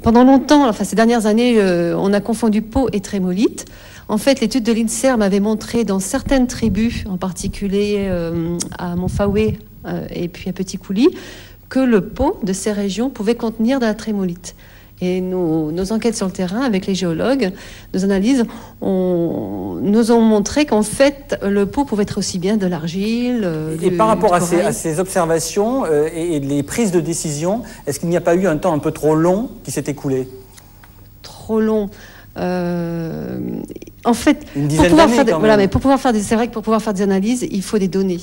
Pendant longtemps, enfin ces dernières années, on a confondu peau et trémolite. En fait, l'étude de l'INSERM avait montré dans certaines tribus, en particulier à Montfaoué et puis à Petit Coulis, que le pot de ces régions pouvait contenir de la trémolite. Et nos enquêtes sur le terrain avec les géologues, nos analyses, nous ont montré qu'en fait, le pot pouvait être aussi bien de l'argile. Et par rapport à ces observations et les prises de décision, est-ce qu'il n'y a pas eu un temps un peu trop long qui s'est écoulé? Trop long. En fait, une dizaine d'années voilà, mais pour pouvoir faire c'est vrai que pour pouvoir faire des analyses, il faut des données.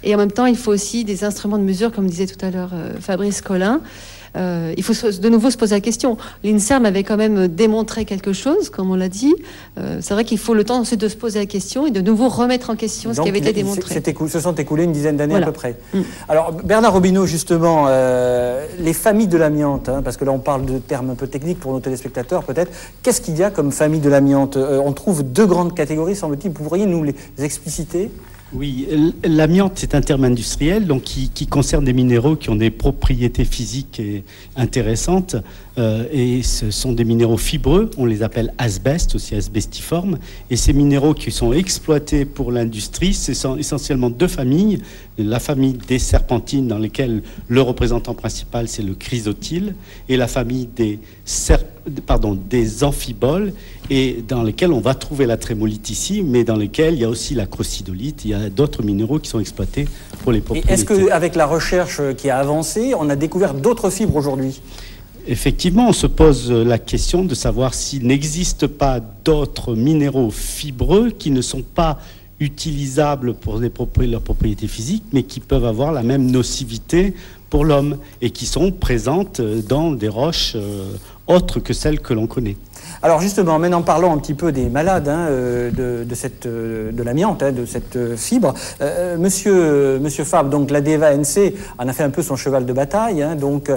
Et en même temps, il faut aussi des instruments de mesure, comme disait tout à l'heure Fabrice Collin. Il faut de nouveau se poser la question. L'INSERM avait quand même démontré quelque chose, comme on l'a dit. C'est vrai qu'il faut le temps ensuite de se poser la question et de nouveau remettre en question ce qui avait été démontré. Se sont écoulées une dizaine d'années voilà. À peu près. Alors, Bernard Robineau, justement, les familles de l'amiante, hein, parce que là on parle de termes un peu techniques pour nos téléspectateurs peut-être. Qu'est-ce qu'il y a comme famille de l'amiante? On trouve deux grandes catégories, semble-t-il. Vous pourriez nous les expliciter? Oui, l'amiante, c'est un terme industriel donc qui concerne des minéraux qui ont des propriétés physiques intéressantes et ce sont des minéraux fibreux, on les appelle asbestes, aussi asbestiformes, et ces minéraux qui sont exploités pour l'industrie, ce sont essentiellement deux familles, la famille des serpentines dans lesquelles le représentant principal c'est le chrysotile et la famille des amphiboles et dans lesquels on va trouver la trémolite ici, mais dans lesquels il y a aussi la crocidolite, il y a d'autres minéraux qui sont exploités pour les propriétés. Et est-ce qu'avec la recherche qui a avancé, on a découvert d'autres fibres aujourd'hui? Effectivement, on se pose la question de savoir s'il n'existe pas d'autres minéraux fibreux qui ne sont pas utilisables pour leurs propriétés physiques, mais qui peuvent avoir la même nocivité pour l'homme et qui sont présentes dans des roches autres que celles que l'on connaît. Alors justement, maintenant parlons un petit peu des malades hein, de l'amiante, hein, de cette fibre. Monsieur Fabre, donc la DEVA-NC en a fait un peu son cheval de bataille. Hein, donc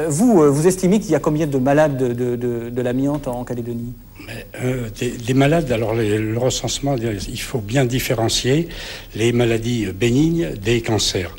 vous estimez qu'il y a combien de malades de l'amiante en Calédonie? Des malades, alors le recensement, il faut bien différencier les maladies bénignes des cancers.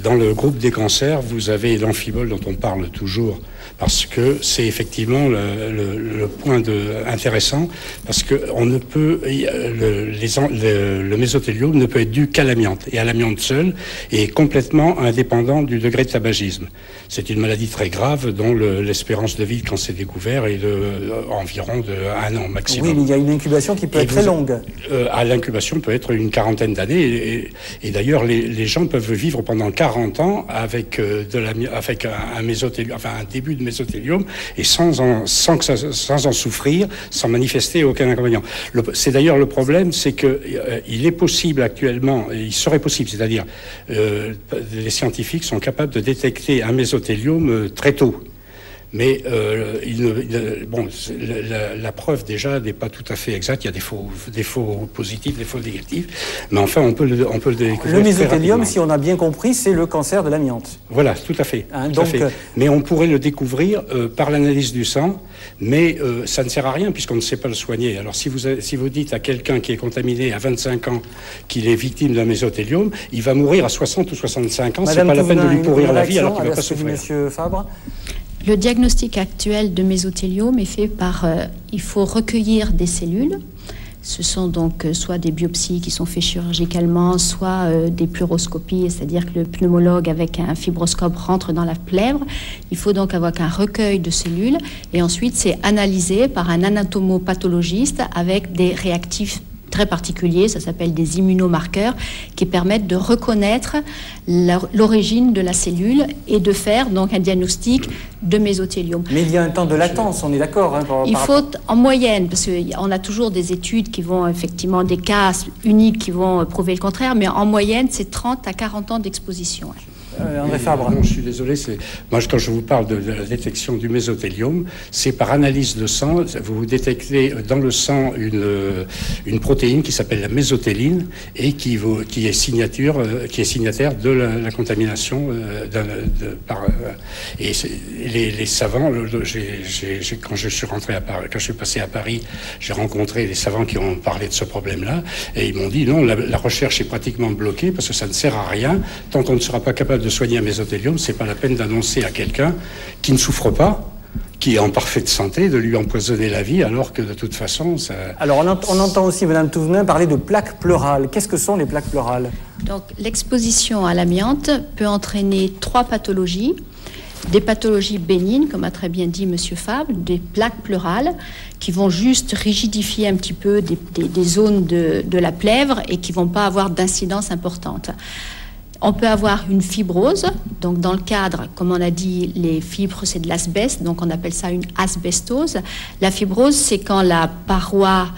Dans le groupe des cancers, vous avez l'amphibole dont on parle toujours, parce que c'est effectivement le point intéressant, parce que on ne peut, le mésothéliome ne peut être dû qu'à l'amiante, et à l'amiante seule, et complètement indépendant du degré de tabagisme. C'est une maladie très grave dont l'espérance de vie, quand c'est découvert, est environ de 1 an maximum. Oui, mais il y a une incubation qui peut être très longue. L'incubation peut être une quarantaine d'années, et d'ailleurs les gens peuvent vivre pendant 40 ans avec un mésothéliome, enfin un début de mésothéliome, et sans en souffrir, sans manifester aucun inconvénient. C'est d'ailleurs le problème, c'est que il est possible actuellement, il serait possible, c'est-à-dire les scientifiques sont capables de détecter un mésothéliome très tôt. Mais la preuve déjà n'est pas tout à fait exacte. Il y a des faux positifs, des faux négatifs. Mais enfin, on peut le découvrir. Le mésothéliome, si on a bien compris, c'est le cancer de l'amiante. Voilà, tout à fait. Hein, tout à fait. Mais on pourrait le découvrir par l'analyse du sang. Mais ça ne sert à rien puisqu'on ne sait pas le soigner. Alors si vous dites à quelqu'un qui est contaminé à 25 ans qu'il est victime d'un mésothéliome, il va mourir à 60 ou 65 ans. C'est pas la peine de lui pourrir la vie alors qu'il ne va pas souffrir. Monsieur Fabre ? Le diagnostic actuel de mésothéliome est fait par... il faut recueillir des cellules. Ce sont donc soit des biopsies qui sont faites chirurgicalement, soit des pleuroscopies, c'est-à-dire que le pneumologue avec un fibroscope rentre dans la plèvre. Il faut donc avoir un recueil de cellules et ensuite c'est analysé par un anatomopathologiste avec des réactifs très particuliers, ça s'appelle des immunomarqueurs, qui permettent de reconnaître l'origine de la cellule et de faire donc un diagnostic de mésothéliome. Mais il y a un temps de latence, on est d'accord hein, il faut en moyenne, parce qu'on a toujours des études qui vont effectivement, des cas uniques qui vont prouver le contraire, mais en moyenne c'est 30 à 40 ans d'exposition. André Fabre. Non, je suis désolé. Moi, quand je vous parle de la détection du mésothéliome, c'est par analyse de sang. Vous détectez dans le sang une protéine qui s'appelle la mésothéline et qui est signataire de la contamination et les savants. Quand je suis rentré à Paris, quand je suis passé à Paris, j'ai rencontré des savants qui ont parlé de ce problème-là et ils m'ont dit non, la recherche est pratiquement bloquée parce que ça ne sert à rien tant qu'on ne sera pas capable de soigner un mésothéliome. C'est pas la peine d'annoncer à quelqu'un qui ne souffre pas qui est en parfaite santé, de lui empoisonner la vie, alors que de toute façon, ça... Alors, on entend aussi, Madame Touvenin, parler de plaques pleurales. Qu'est-ce que sont les plaques pleurales? Donc, l'exposition à l'amiante peut entraîner 3 pathologies. Des pathologies bénignes, comme a très bien dit M. Fabre, des plaques pleurales qui vont juste rigidifier un petit peu des zones de la plèvre et qui ne vont pas avoir d'incidence importante. On peut avoir une fibrose, donc dans le cadre, comme on a dit, les fibres, c'est de l'asbeste, donc on appelle ça une asbestose. La fibrose, c'est quand la paroi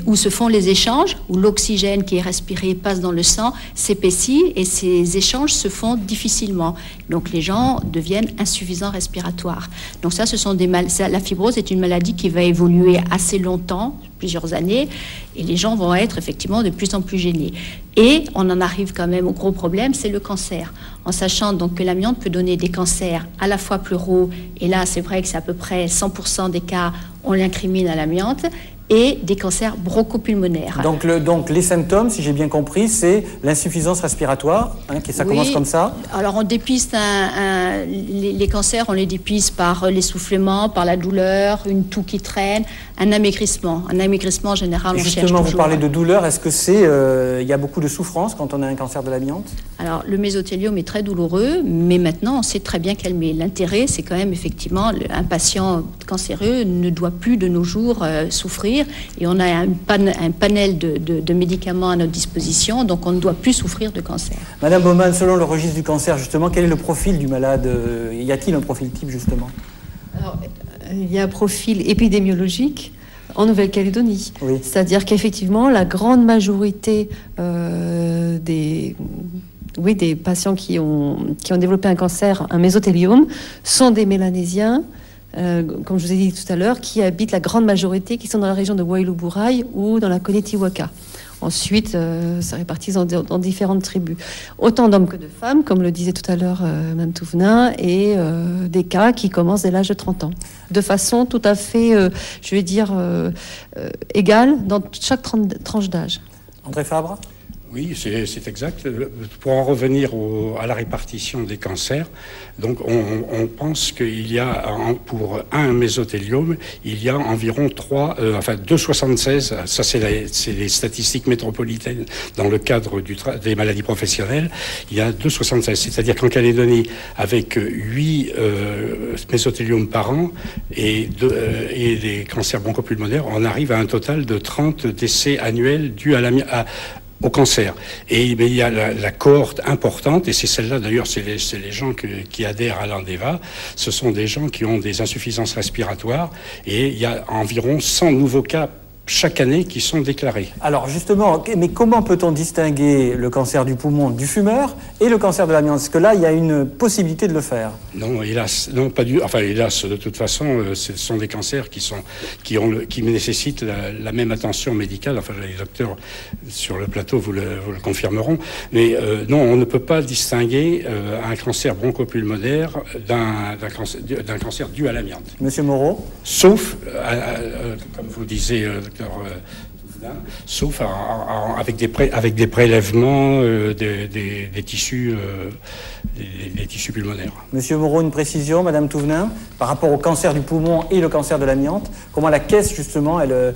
où se font les échanges, où l'oxygène qui est respiré passe dans le sang, s'épaissit et ces échanges se font difficilement. Donc les gens deviennent insuffisants respiratoires. Donc ça, la fibrose est une maladie qui va évoluer assez longtemps, plusieurs années, et les gens vont être effectivement de plus en plus gênés. Et on en arrive quand même au gros problème, c'est le cancer. En sachant donc que l'amiante peut donner des cancers à la fois pleuraux, et là c'est vrai que c'est à peu près 100% des cas, on l'incrimine à l'amiante, et des cancers bronchopulmonaires. Donc les symptômes, si j'ai bien compris, c'est l'insuffisance respiratoire, ça commence comme ça. Alors on dépiste les cancers, on les dépiste par l'essoufflement, par la douleur, une toux qui traîne, un amaigrissement. Un amaigrissement en général, on cherche toujours. Justement, vous parlez de douleur, est-ce que il y a beaucoup de souffrance quand on a un cancer de l'amiante? Alors le mésothéliome est très douloureux, mais maintenant on sait très bien calmer. L'intérêt, c'est quand même effectivement, un patient cancéreux ne doit plus de nos jours souffrir. Et on a un panel de médicaments à notre disposition, donc on ne doit plus souffrir de cancer. Madame Baumann, selon le registre du cancer, justement, quel est le profil du malade? Y a-t-il un profil type, justement? Alors, il y a un profil épidémiologique en Nouvelle-Calédonie. Oui. C'est-à-dire qu'effectivement, la grande majorité des patients qui ont développé un cancer, un mésothéliome, sont des Mélanésiens, comme je vous ai dit tout à l'heure, qui habitent la grande majorité, qui sont dans la région de Wailou-Bourail ou dans la Konetiwaka. Ensuite, ça répartit dans différentes tribus. Autant d'hommes que de femmes, comme le disait tout à l'heure Mme Touvenin, et des cas qui commencent dès l'âge de 30 ans. De façon tout à fait, je vais dire, égale dans chaque tranche d'âge. André Fabre? Oui, c'est exact. Pour en revenir à la répartition des cancers, donc on pense qu'il y a, pour un mésothéliome, il y a environ 2,76, ça c'est les statistiques métropolitaines dans le cadre des maladies professionnelles, il y a 2,76, c'est-à-dire qu'en Calédonie, avec 8 mésothéliomes par an et des cancers bronchopulmonaires, on arrive à un total de 30 décès annuels dus au cancer. Et il y a la cohorte importante, et c'est celle-là d'ailleurs, c'est les gens qui adhèrent à l'Andeva, ce sont des gens qui ont des insuffisances respiratoires, et il y a environ 100 nouveaux cas chaque année qui sont déclarés. Alors justement, mais comment peut-on distinguer le cancer du poumon du fumeur et le cancer de l'amiante? Parce que là, il y a une possibilité de le faire. Non, hélas, non, pas du. Enfin, hélas, de toute façon, ce sont des cancers qui nécessitent la même attention médicale. Enfin, les docteurs sur le plateau vous le confirmeront. Mais non, on ne peut pas distinguer un cancer bronchopulmonaire d'un cancer dû à l'amiante. Monsieur Moreau? Sauf, comme vous disiez, sauf avec des prélèvements des tissus pulmonaires. Monsieur Moreau, une précision, Madame Touvenin, par rapport au cancer du poumon et le cancer de l'amiante, comment la Caisse, justement, elle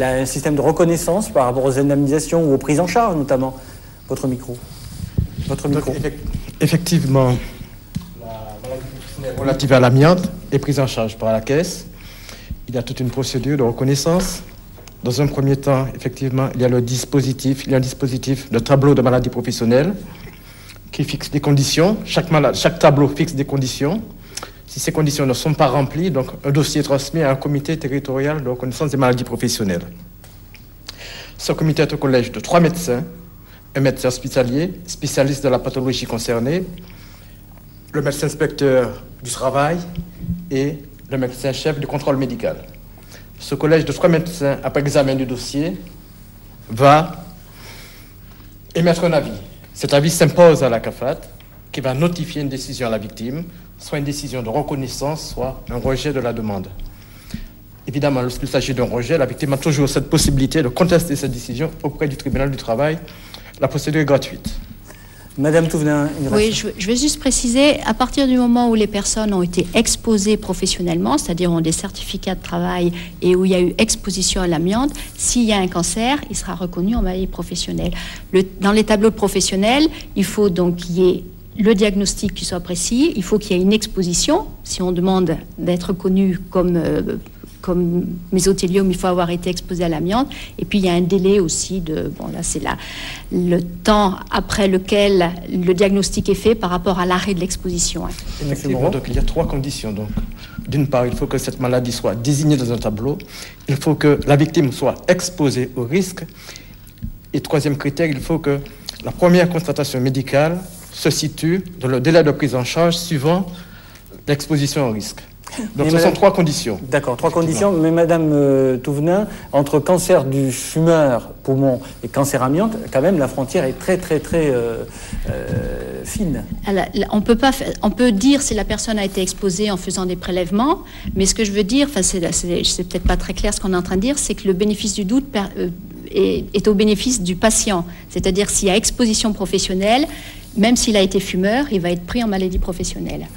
a un système de reconnaissance par rapport aux indemnisations ou aux prises en charge, notamment? Votre micro. Donc, effectivement, la maladie relative à l'amiante est prise en charge par la Caisse. Il y a toute une procédure de reconnaissance. Dans un premier temps, effectivement, il y a un dispositif, le tableau de maladie professionnelle, qui fixe des conditions. Chaque tableau fixe des conditions. Si ces conditions ne sont pas remplies, donc un dossier est transmis à un comité territorial de reconnaissance des maladies professionnelles. Ce comité est au collège de 3 médecins, un médecin hospitalier, spécialiste de la pathologie concernée, le médecin inspecteur du travail et le médecin-chef du contrôle médical. Ce collège de 3 médecins, après examen du dossier, va émettre un avis. Cet avis s'impose à la CAFAT, qui va notifier une décision à la victime, soit une décision de reconnaissance, soit un rejet de la demande. Évidemment, lorsqu'il s'agit d'un rejet, la victime a toujours cette possibilité de contester cette décision auprès du tribunal du travail. La procédure est gratuite. Madame Touvenin, une réaction. Oui, je vais juste préciser, à partir du moment où les personnes ont été exposées professionnellement, c'est-à-dire ont des certificats de travail et où il y a eu exposition à l'amiante, s'il y a un cancer, il sera reconnu en maladie professionnelle. Dans les tableaux professionnels, il faut donc qu'il y ait le diagnostic qui soit précis, il faut qu'il y ait une exposition. Si on demande d'être connu comme mésothéliome, il faut avoir été exposé à l'amiante. Et puis, il y a un délai aussi c'est le temps après lequel le diagnostic est fait par rapport à l'arrêt de l'exposition. Effectivement, donc il y a 3 conditions. Donc, d'une part, il faut que cette maladie soit désignée dans un tableau. Il faut que la victime soit exposée au risque. Et troisième critère, il faut que la première constatation médicale se situe dans le délai de prise en charge suivant l'exposition au risque. Donc, ce sont 3 conditions. D'accord, 3 conditions. Mais Madame Touvenin, entre cancer du fumeur, poumon, et cancer amiante, quand même, la frontière est très, très, très fine. Alors, on peut dire si la personne a été exposée en faisant des prélèvements, mais ce que je veux dire, c'est peut-être pas très clair ce qu'on est en train de dire, c'est que le bénéfice du doute est au bénéfice du patient. C'est-à-dire s'il y a exposition professionnelle, même s'il a été fumeur, il va être pris en maladie professionnelle.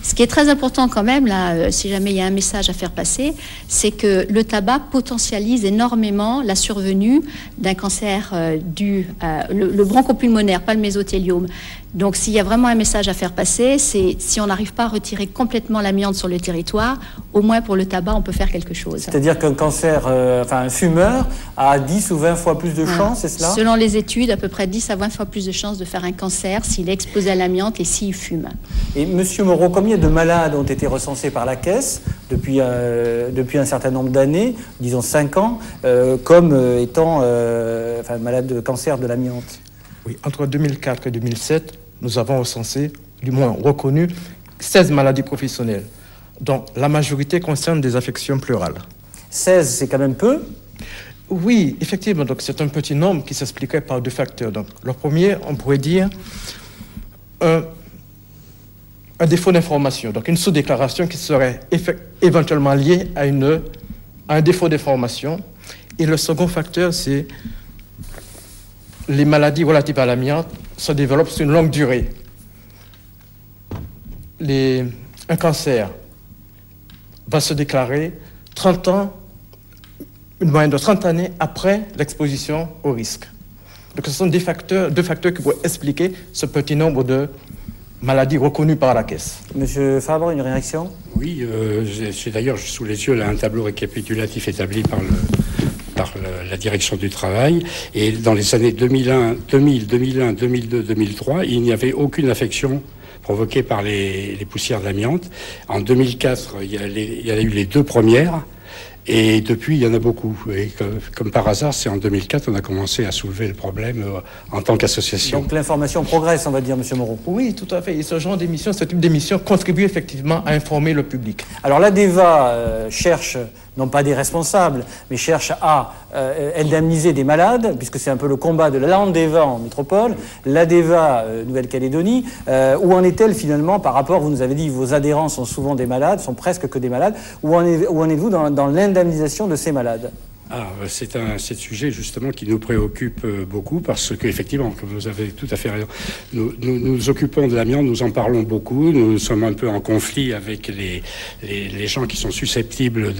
Ce qui est très important quand même, là, si jamais il y a un message à faire passer, c'est que le tabac potentialise énormément la survenue d'un cancer le bronchopulmonaire, pas le mésothéliome. Donc s'il y a vraiment un message à faire passer, c'est si on n'arrive pas à retirer complètement l'amiante sur le territoire, au moins pour le tabac, on peut faire quelque chose. C'est-à-dire qu'un cancer, un fumeur a 10 ou 20 fois plus de chances, c'est cela? Selon les études, à peu près 10 à 20 fois plus de chances de faire un cancer s'il est exposé à l'amiante et s'il fume. Et Monsieur Moreau, combien de malades ont été recensés par la Caisse depuis un certain nombre d'années, disons 5 ans, comme étant malades de cancer de l'amiante? Oui, entre 2004 et 2007, nous avons recensé, du moins reconnu, 16 maladies professionnelles, dont la majorité concerne des affections pleurales. 16, c'est quand même peu? Oui, effectivement, donc c'est un petit nombre qui s'expliquait par 2 facteurs. Donc, le premier, on pourrait dire un défaut d'information, donc une sous-déclaration qui serait éventuellement liée à un défaut d'information. Et le second facteur, c'est les maladies relatives à l'amiante se développent sur une longue durée. Un cancer va se déclarer 30 ans, une moyenne de 30 années après l'exposition au risque. Donc ce sont deux facteurs qui pourraient expliquer ce petit nombre de maladies reconnues par la Caisse. Monsieur Fabre, une réaction? Oui, j'ai d'ailleurs sous les yeux là, un tableau récapitulatif établi par la direction du travail. Et dans les années 2001, 2002, 2003, il n'y avait aucune affection provoquée par les poussières d'amiante. En 2004, il y a eu les 2 premières. Et depuis, il y en a beaucoup. Et comme par hasard, c'est en 2004 on a commencé à soulever le problème en tant qu'association. Donc l'information progresse, on va dire, Monsieur Moreau. Oui, tout à fait. Et ce genre d'émission, ce type d'émission contribue effectivement à informer le public. Alors l'ADEVA cherche, non pas des responsables, mais cherche à indemniser des malades, puisque c'est un peu le combat de l'ANDEVA en métropole, l'ADEVA Nouvelle-Calédonie. Où en est-elle finalement par rapport, vous nous avez dit, vos adhérents sont souvent des malades, sont presque que des malades. Où en êtes-vous dans l'indemnisation de ces malades? C'est un sujet justement qui nous préoccupe beaucoup parce qu'effectivement, comme vous avez tout à fait raison, nous occupons de l'amiante, nous en parlons beaucoup, nous sommes un peu en conflit avec les gens qui sont susceptibles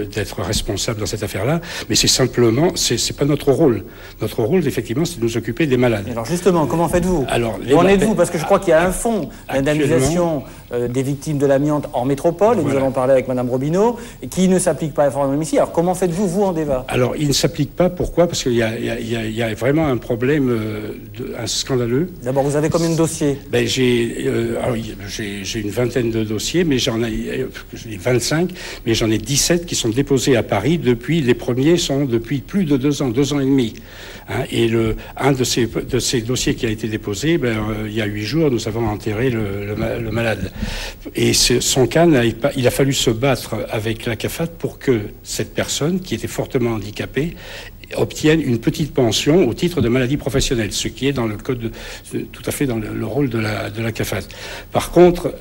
d'être responsables dans cette affaire-là, mais c'est simplement, c'est pas notre rôle. Notre rôle, effectivement, c'est de nous occuper des malades. Alors justement, comment faites-vous? Où en êtes-vous? Parce que je crois qu'il y a un fonds d'indemnisation des victimes de l'amiante en métropole, et nous allons parler avec Madame Robineau, qui ne s'applique pas formellement ici. Alors comment faites-vous, vous, en débat? Alors, il ne s'applique pas. Pourquoi? Parce qu'il y a vraiment un problème scandaleux. D'abord, vous avez combien de dossiers? J'ai une vingtaine de dossiers, mais j'en ai 25, mais j'en ai 17 qui sont déposés à Paris les premiers sont depuis plus de 2 ans, 2 ans et demi. Et un de ces dossiers qui a été déposé, il y a 8 jours, nous avons enterré le malade. Et son cas, il a fallu se battre avec la CAFAT pour que cette personne, qui était fortement handicapée, obtienne une petite pension au titre de maladie professionnelle, ce qui est dans le code, tout à fait dans le rôle de la CAFAT. Par contre,